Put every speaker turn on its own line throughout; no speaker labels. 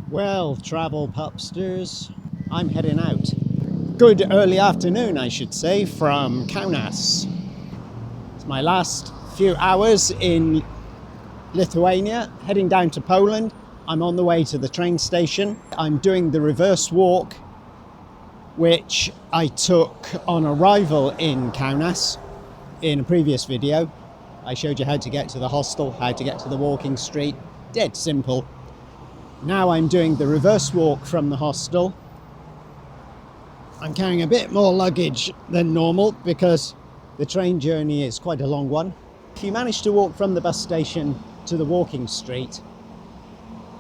Well, travel pupsters, I'm heading out. Good early afternoon, I should say, from Kaunas. It's my last few hours in Lithuania, heading down to Poland. I'm on the way to the train station. I'm doing the reverse walk, which I took on arrival in Kaunas in a previous video. I showed you how to get to the hostel, how to get to the walking street. Dead simple. Now I'm doing the reverse walk from the hostel. I'm carrying a bit more luggage than normal because the train journey is quite a long one. If you manage to walk from the bus station to the walking street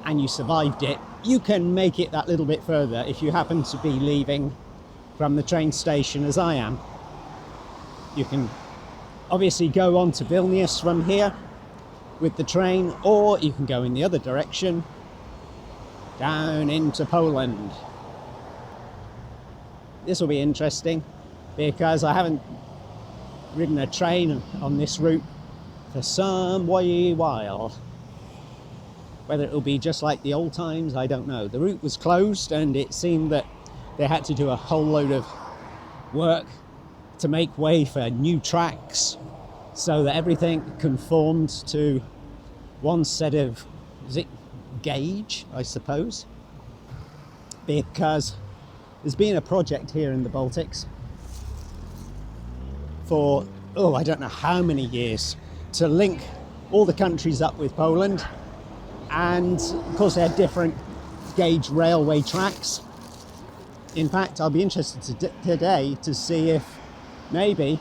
and you survived it, you can make it that little bit further if you happen to be leaving from the train station as I am. You can obviously go on to Vilnius from here with the train, or you can go in the other direction down into Poland. This will be interesting because I haven't ridden a train on this route for some while. Whether it will be just like the old times, I don't know. The route was closed and it seemed that they had to do a whole load of work to make way for new tracks so that everything conformed to one set of, is it gauge, I suppose? Because there's been a project here in the Baltics for, I don't know how many years, to link all the countries up with Poland. And of course they had different gauge railway tracks. In fact, I'll be interested today to see if maybe,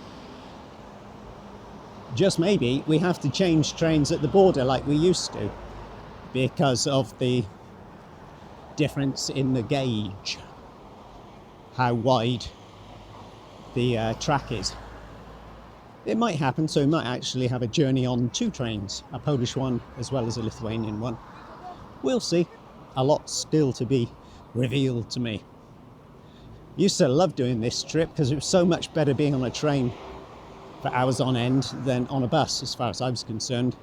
just maybe, we have to change trains at the border like we used to because of the difference in the gauge, how wide the track is. It might happen, so we might actually have a journey on two trains, a Polish one as well as a Lithuanian one. We'll see. A lot still to be revealed to me. Used to love doing this trip because it was so much better being on a train for hours on end than on a bus, as far as I was concerned.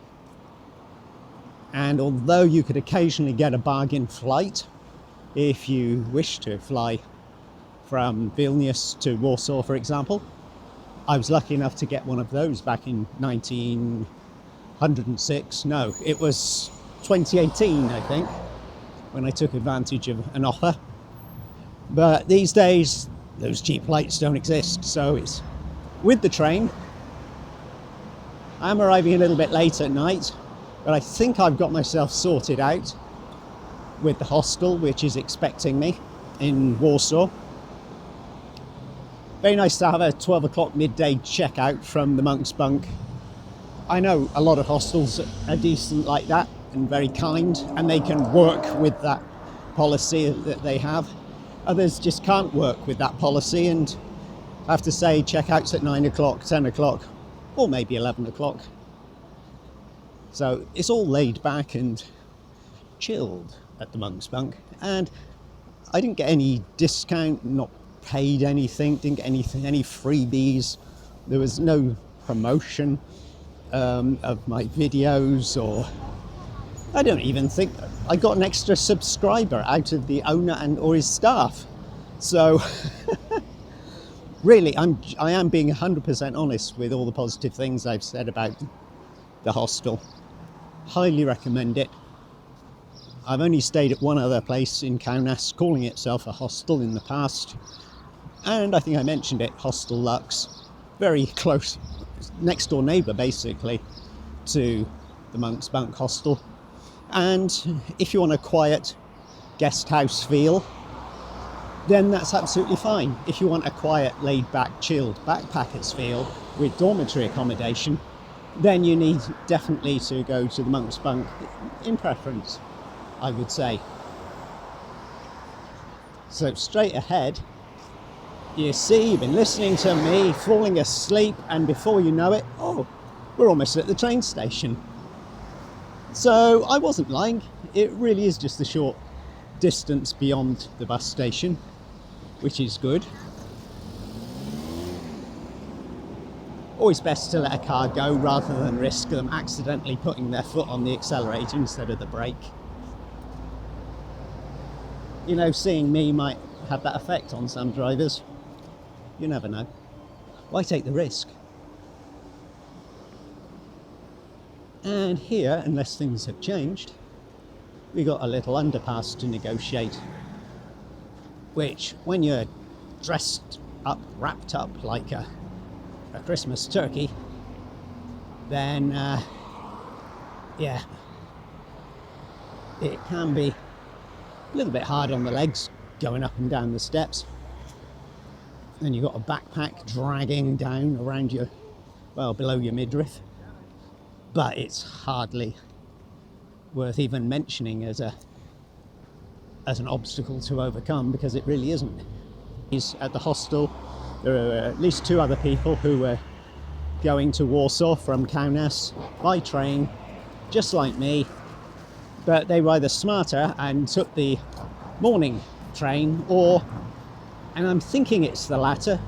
And although you could occasionally get a bargain flight if you wish to fly from Vilnius to Warsaw, for example, I was lucky enough to get one of those back in 1906. No, it was 2018, I think, when I took advantage of an offer. But these days, those cheap flights don't exist, so it's with the train. I'm arriving a little bit late at night, but I think I've got myself sorted out with the hostel, which is expecting me in Warsaw. Very nice to have a 12 o'clock midday checkout from the Monk's Bunk. I know a lot of hostels are decent like that and very kind, and they can work with that policy that they have. Others just can't work with that policy and have to say checkouts at 9 o'clock, 10 o'clock, or maybe 11 o'clock. So it's all laid back and chilled at the Monk's Bunk. And I didn't get any discount, not paid anything, didn't get any freebies. There was no promotion of my videos, or I don't even think I got an extra subscriber out of the owner or his staff. So really, I am being 100% honest with all the positive things I've said about the hostel. Highly recommend it. I've only stayed at one other place in Kaunas calling itself a hostel in the past, and I think I mentioned it, Hostel Lux, very close, next door neighbour basically to the Monk's Bunk hostel. And if you want a quiet guest house feel, then that's absolutely fine. If you want a quiet, laid back, chilled backpackers feel with dormitory accommodation, then you need definitely to go to the Monk's Bunk in preference, I would say. So straight ahead, you see, you've been listening to me falling asleep, and before you know it, we're almost at the train station. So I wasn't lying. It really is just a short distance beyond the bus station, which is good. Always best to let a car go rather than risk them accidentally putting their foot on the accelerator instead of the brake. You know, seeing me might have that effect on some drivers. You never know. Why take the risk? And here, unless things have changed, we got a little underpass to negotiate, which when you're dressed up, wrapped up like a Christmas turkey, then yeah, it can be a little bit hard on the legs going up and down the steps. Then you've got a backpack dragging down around your, well, below your midriff. But it's hardly worth even mentioning as an obstacle to overcome, because it really isn't. He's at the hostel. There are at least 2 other people who were going to Warsaw from Kaunas by train, just like me, but they were either smarter and took the morning train, and I'm thinking it's the latter,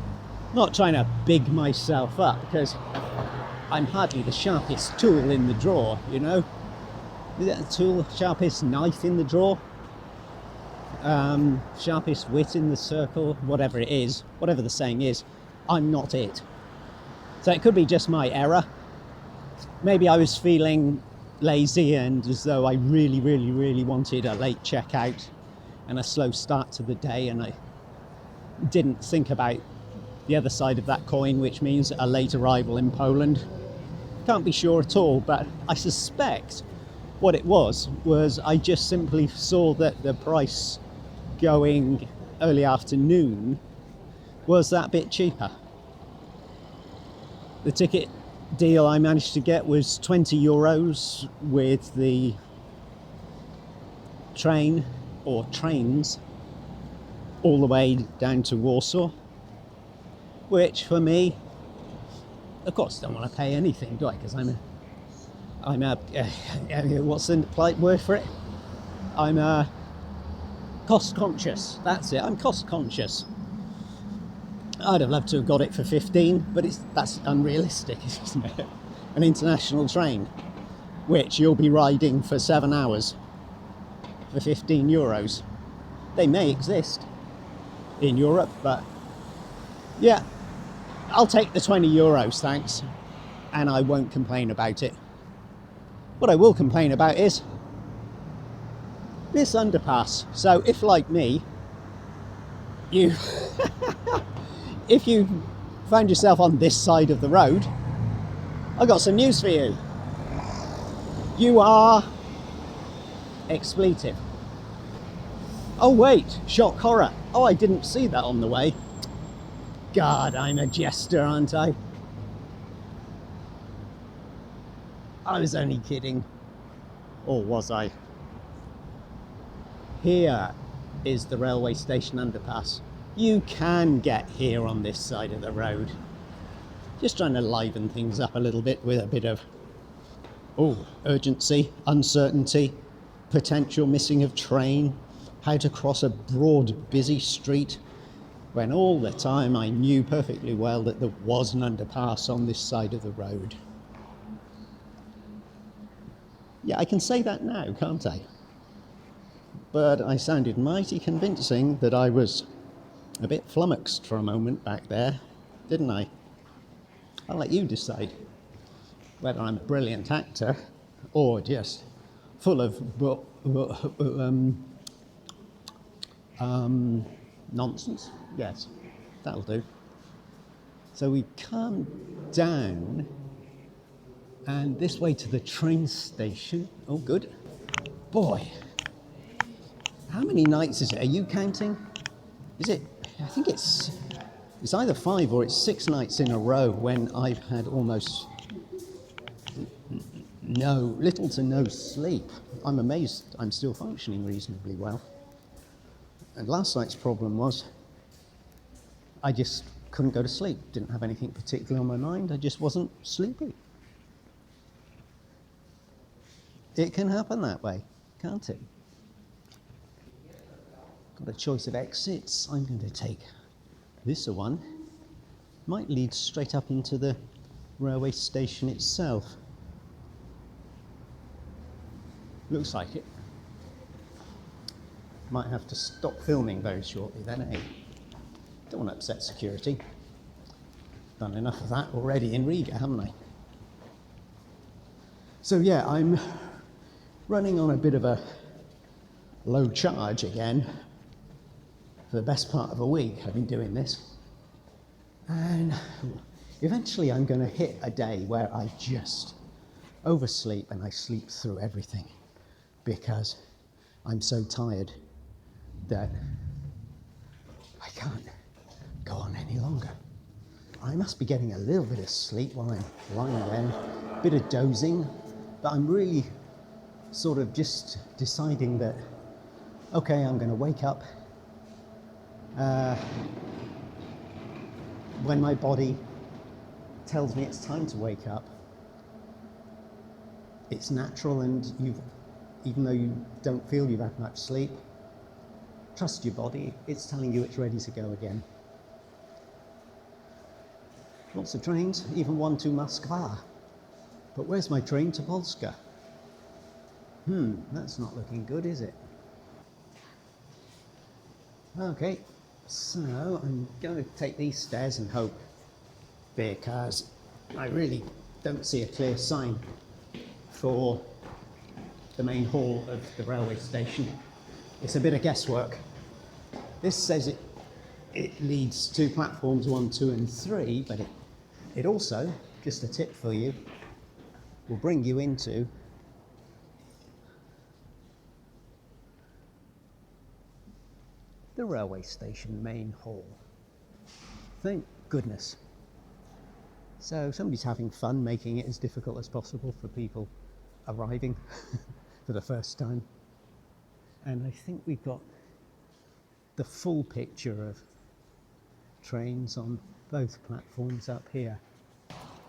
not trying to big myself up, because I'm hardly the sharpest tool in the drawer, you know? Is that a tool? Sharpest knife in the drawer? Sharpest wit in the circle? Whatever it is, whatever the saying is, I'm not it. So it could be just my error. Maybe I was feeling lazy and as though I really, really, really wanted a late checkout and a slow start to the day, and I didn't think about the other side of that coin, which means a late arrival in Poland. Can't be sure at all, but I suspect what it was I just simply saw that the price going early afternoon was that bit cheaper. The ticket deal I managed to get was €20 with the train or trains all the way down to Warsaw, which for me, of course, don't want to pay anything, do I? Because I'm a what's the polite word for it? I'm cost conscious. That's it. I'm cost conscious. I'd have loved to have got it for 15, but that's unrealistic, isn't it? An international train, which you'll be riding for 7 hours for €15. They may exist in Europe, but yeah, I'll take the €20, thanks, and I won't complain about it. What I will complain about is this underpass. So if, like me, if you found yourself on this side of the road, I've got some news for you. You are expletive. Oh wait, shock horror. Oh, I didn't see that on the way. God, I'm a jester, aren't I? I was only kidding. Or was I? Here is the railway station underpass. You can get here on this side of the road. Just trying to liven things up a little bit with a bit of urgency, uncertainty, potential missing of train, how to cross a broad, busy street, when all the time I knew perfectly well that there was an underpass on this side of the road. Yeah, I can say that now, can't I? But I sounded mighty convincing that I was a bit flummoxed for a moment back there, didn't I? I'll let you decide whether I'm a brilliant actor or just full of nonsense. Yes, that'll do. So we come down and this way to the train station. Oh, good. Boy, how many nights is it? Are you counting? Is it? I think it's either 5 or it's 6 nights in a row when I've had almost little to no sleep. I'm amazed I'm still functioning reasonably well. And last night's problem was I just couldn't go to sleep. Didn't have anything particular on my mind. I just wasn't sleepy. It can happen that way, can't it? Got a choice of exits. I'm going to take this one. Might lead straight up into the railway station itself. Looks like it. Might have to stop filming very shortly then, eh? Don't want to upset security. Done enough of that already in Riga, haven't I? So yeah, I'm running on a bit of a low charge again for the best part of a week. I've been doing this. And eventually I'm going to hit a day where I just oversleep and I sleep through everything because I'm so tired that I can't go on any longer. I must be getting a little bit of sleep while I'm lying there, a bit of dozing, but I'm really sort of just deciding that, okay, I'm going to wake up when my body tells me it's time to wake up. It's natural, and even though you don't feel you've had much sleep, trust your body, it's telling you it's ready to go again. Lots of trains, even one to Moskva. But where's my train to Polska? That's not looking good, is it? Okay, so I'm going to take these stairs and hope, because I really don't see a clear sign for the main hall of the railway station. It's a bit of guesswork. This says it leads to platforms 1, 2 and 3, but it also, just a tip for you, will bring you into the railway station main hall. Thank goodness. So somebody's having fun making it as difficult as possible for people arriving for the first time. And I think we've got the full picture of trains on both platforms up here.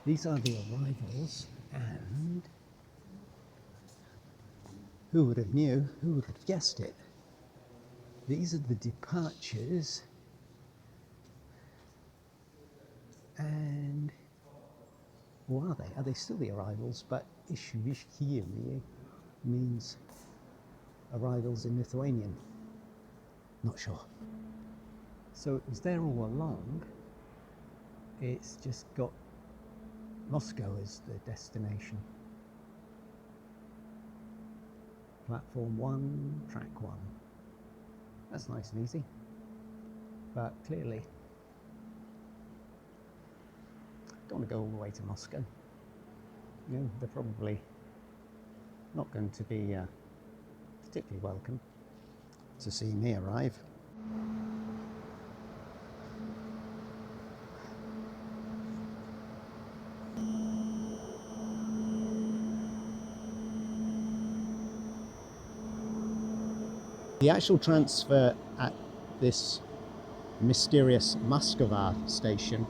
These are the arrivals, and who would have guessed it? These are the departures, and what are they? Are they still the arrivals? But išvykimai means arrivals in Lithuanian. Not sure. So it was there all along. It's just got Moscow as the destination. Platform 1, track 1. That's nice and easy. But clearly, don't want to go all the way to Moscow. You know, they're probably not going to be particularly welcome to see me arrive. The actual transfer at this mysterious Moskva station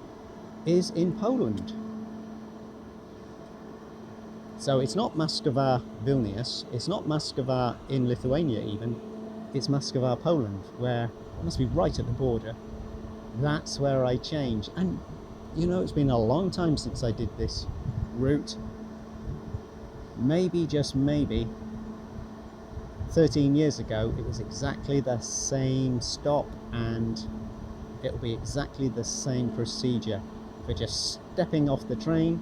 is in Poland. So it's not Moskva Vilnius, it's not Moskva in Lithuania even, it's Moskva Poland, where it must be right at the border. That's where I change. And you know, it's been a long time since I did this route. Maybe, just maybe, 13 years ago, it was exactly the same stop, and it'll be exactly the same procedure for just stepping off the train,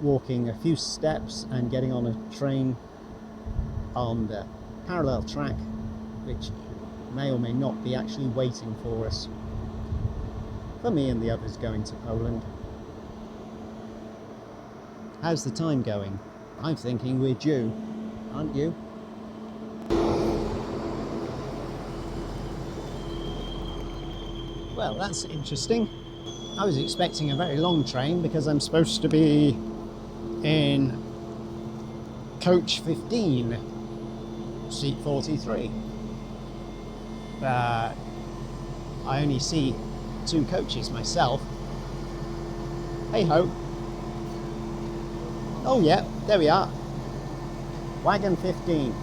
walking a few steps and getting on a train on the parallel track, which may or may not be actually waiting for us, for me and the others going to Poland. How's the time going? I'm thinking we're due, aren't you? Well, that's interesting. I was expecting a very long train because I'm supposed to be in coach 15, seat 43. But I only see 2 coaches myself. Hey ho. Oh yeah, there we are. Wagon 15.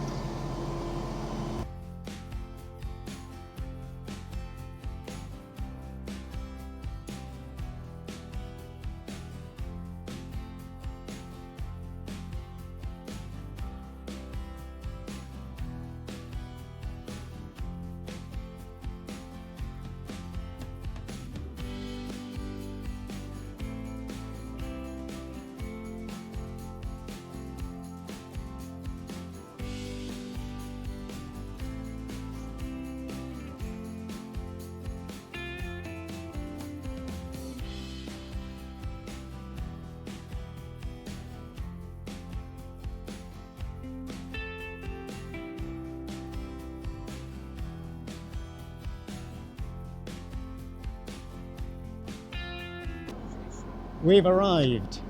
We've arrived.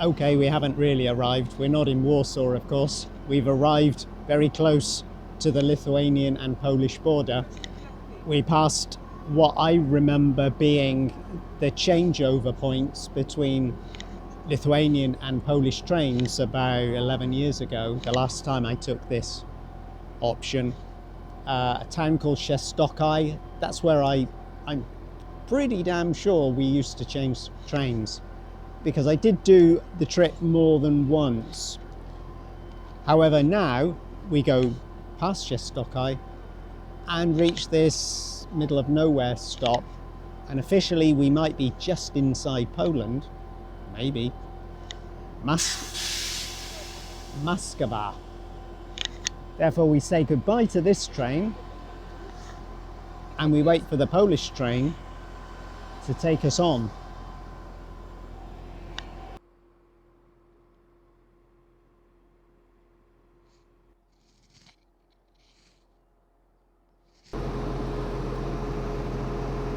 Okay, we haven't really arrived. We're not in Warsaw, of course. We've arrived very close to the Lithuanian and Polish border. We passed what I remember being the changeover points between Lithuanian and Polish trains about 11 years ago, the last time I took this option. A town called Częstochowa. That's where I'm pretty damn sure we used to change trains, because I did do the trip more than once. However, now we go past Częstochowa and reach this middle of nowhere stop, and officially we might be just inside Poland, maybe. Moskwa. Therefore we say goodbye to this train and we wait for the Polish train to take us on.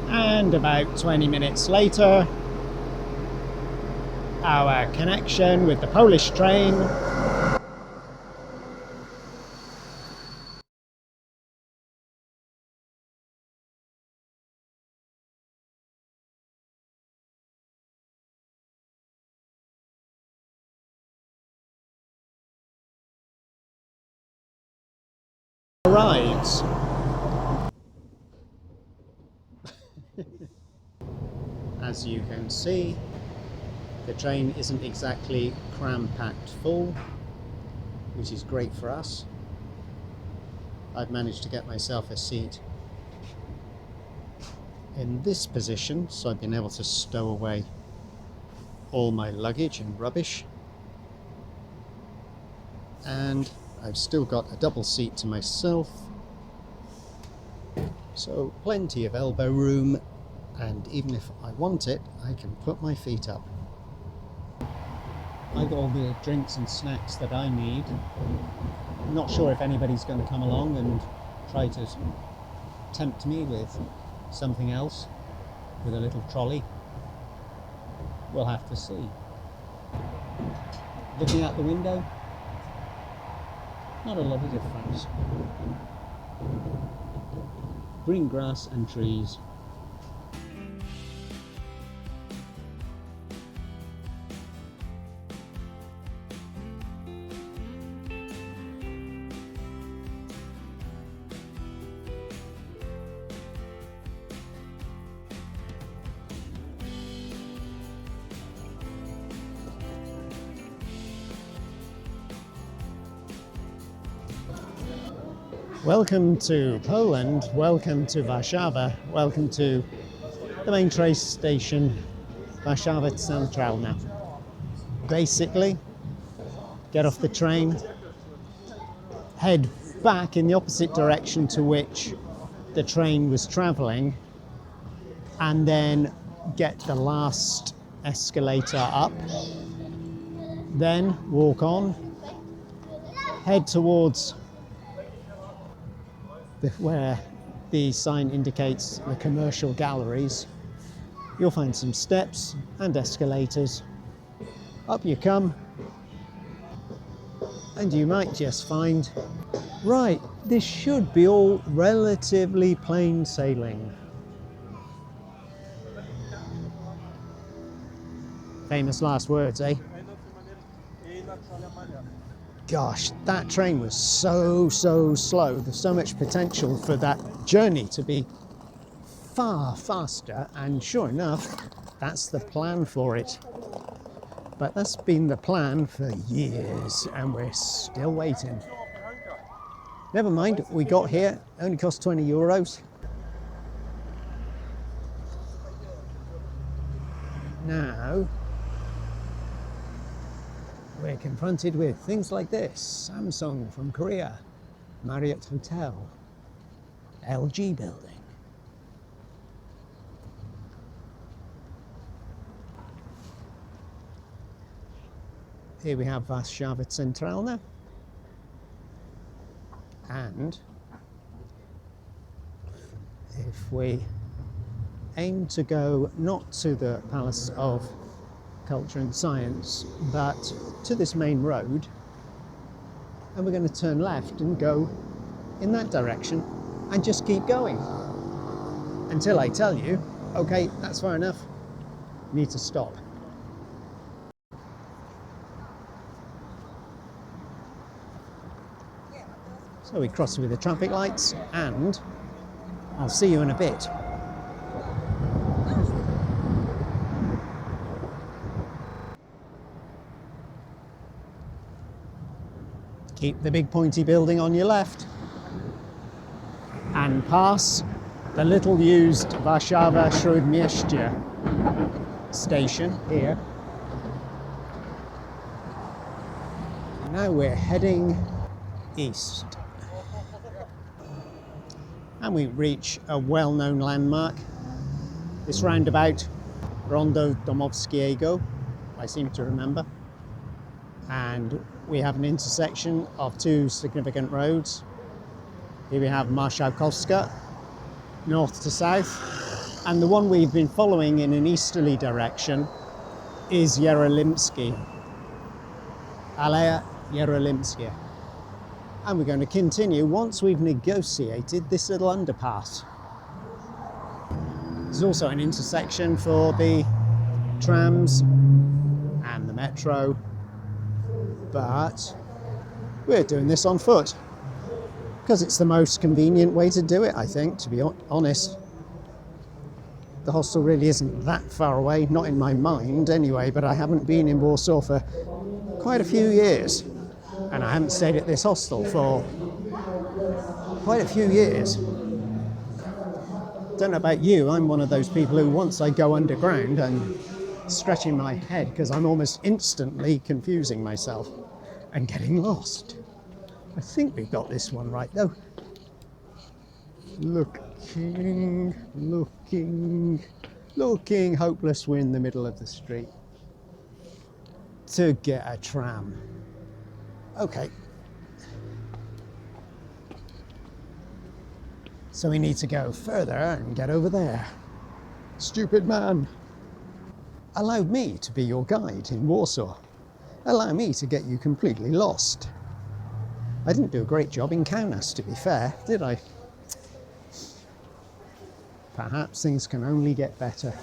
And about 20 minutes later, our connection with the Polish train arrives. As you can see, the train isn't exactly cram-packed full, which is great for us. I've managed to get myself a seat in this position, so I've been able to stow away all my luggage and rubbish. And I've still got a double seat to myself, so plenty of elbow room, and even if I want it, I can put my feet up. I got all the drinks and snacks that I need. I'm not sure if anybody's going to come along and try to tempt me with something else, with a little trolley. We'll have to see. Looking out the window, not a lot of difference. Green grass and trees. Welcome to Poland, welcome to Warszawy, welcome to the main train station, Warszawa Centralna. Basically, get off the train, head back in the opposite direction to which the train was travelling, and then get the last escalator up, then walk on, head towards where the sign indicates the commercial galleries. You'll find some steps and escalators. Up you come, and you might just find, right, this should be all relatively plain sailing. Famous last words, eh? Gosh, that train was so slow. There's so much potential for that journey to be far faster, and sure enough, that's the plan for it. But that's been the plan for years, and we're still waiting. Never mind, we got here, only cost 20 euros. Now, we're confronted with things like this: Samsung from Korea, Marriott Hotel, LG building. Here we have Warszawa Centralna, and if we aim to go not to the Palace of Culture and Science, but to this main road, and we're going to turn left and go in that direction and just keep going until I tell you, okay, that's far enough, need to stop. So we cross with the traffic lights, and I'll see you in a bit. Keep the big pointy building on your left and pass the little used Warszawa Śródmieście station here. Now we're heading east. And we reach a well-known landmark. This roundabout, Rondo Domowskiego, I seem to remember. And we have an intersection of two significant roads. Here we have Marszałkowska, north to south, and the one we've been following in an easterly direction is Jerolimskie, Aleja Jerolimskie. And we're going to continue once we've negotiated this little underpass. There's also an intersection for the trams and the metro, but we're doing this on foot because it's the most convenient way to do it, I think, to be honest. The hostel really isn't that far away, not in my mind anyway, but I haven't been in Warsaw for quite a few years. And I haven't stayed at this hostel for quite a few years. Don't know about you, I'm one of those people who once I go underground I'm stretching my head because I'm almost instantly confusing myself and getting lost. I think we've got this one right though. Looking, hopeless, we're in the middle of the street to get a tram. Okay. So we need to go further and get over there. Stupid man. Allow me to be your guide in Warsaw. Allow me to get you completely lost. I didn't do a great job in Kaunas, to be fair, did I? Perhaps things can only get better.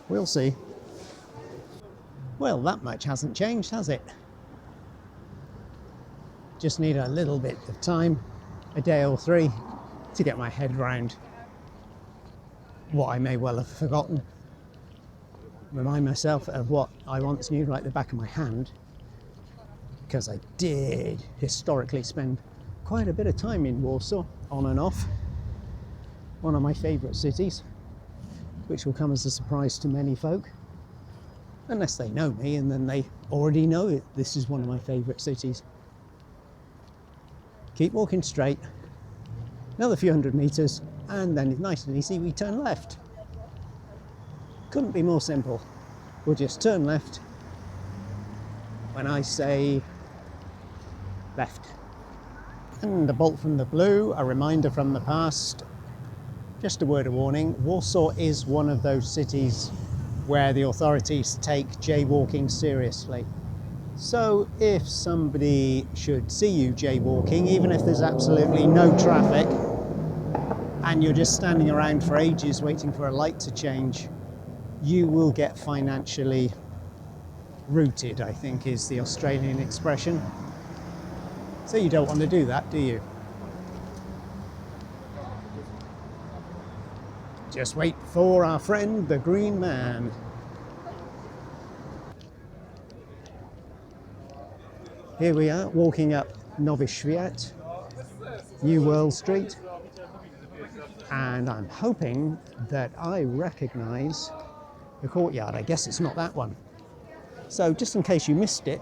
We'll see. Well, that much hasn't changed, has it? Just need a little bit of time, a day or three, to get my head round what I may well have forgotten. Remind myself of what I once knew like the back of my hand, because I did historically spend quite a bit of time in Warsaw, on and off. One of my favourite cities, which will come as a surprise to many folk, unless they know me and then they already know it. This is one of my favourite cities. Keep walking straight, another few hundred metres, and then it's nice and easy, we turn left. Couldn't be more simple. We'll just turn left when I say left. And a bolt from the blue, a reminder from the past. Just a word of warning, Warsaw is one of those cities where the authorities take jaywalking seriously. So if somebody should see you jaywalking, even if there's absolutely no traffic, and you're just standing around for ages waiting for a light to change, you will get financially rooted, I think is the Australian expression. So you don't want to do that, do you? Just wait for our friend, the Green Man. Here we are, walking up Nowy Świat, New World Street, and I'm hoping that I recognise the courtyard. I guess it's not that one. So just in case you missed it,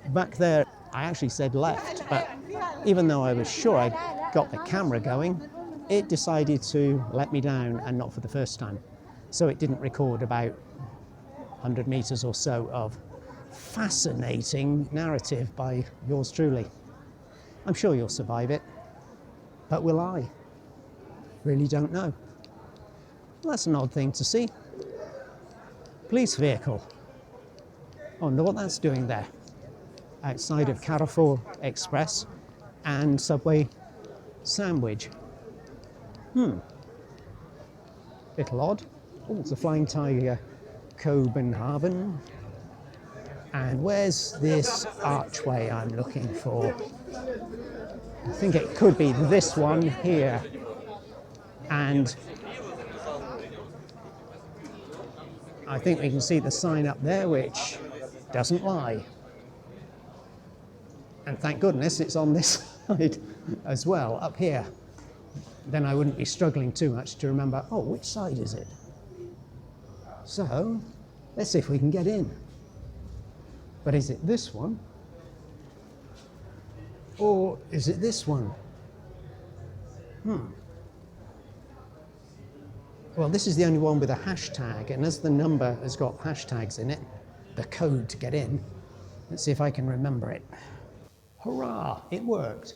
back there I actually said left, but even though I was sure I got the camera going, it decided to let me down, and not for the first time. So it didn't record about 100 metres or so of fascinating narrative by yours truly. I'm sure you'll survive it, but will I? Really don't know. Well, that's an odd thing to see. Police vehicle. I wonder what that's doing there. Outside of Carrefour Express and Subway Sandwich. Little odd. Oh, it's a Flying Tiger Copenhagen. And where's this archway I'm looking for? I think it could be this one here. And I think we can see the sign up there, which doesn't lie. And thank goodness it's on this side as well, up here. Then I wouldn't be struggling too much to remember, oh, which side is it? So, let's see if we can get in. But is it this one? Or is it this one? Well, this is the only one with a hashtag, and as the number has got hashtags in it, the code to get in, let's see if I can remember it. Hurrah, it worked.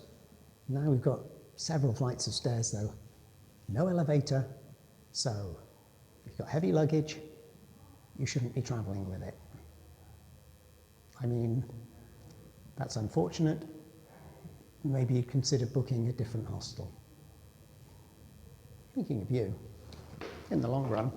Now we've got several flights of stairs though. No elevator, so if you've got heavy luggage, you shouldn't be traveling with it. I mean, that's unfortunate. Maybe you'd consider booking a different hostel. Thinking of you, in the long run.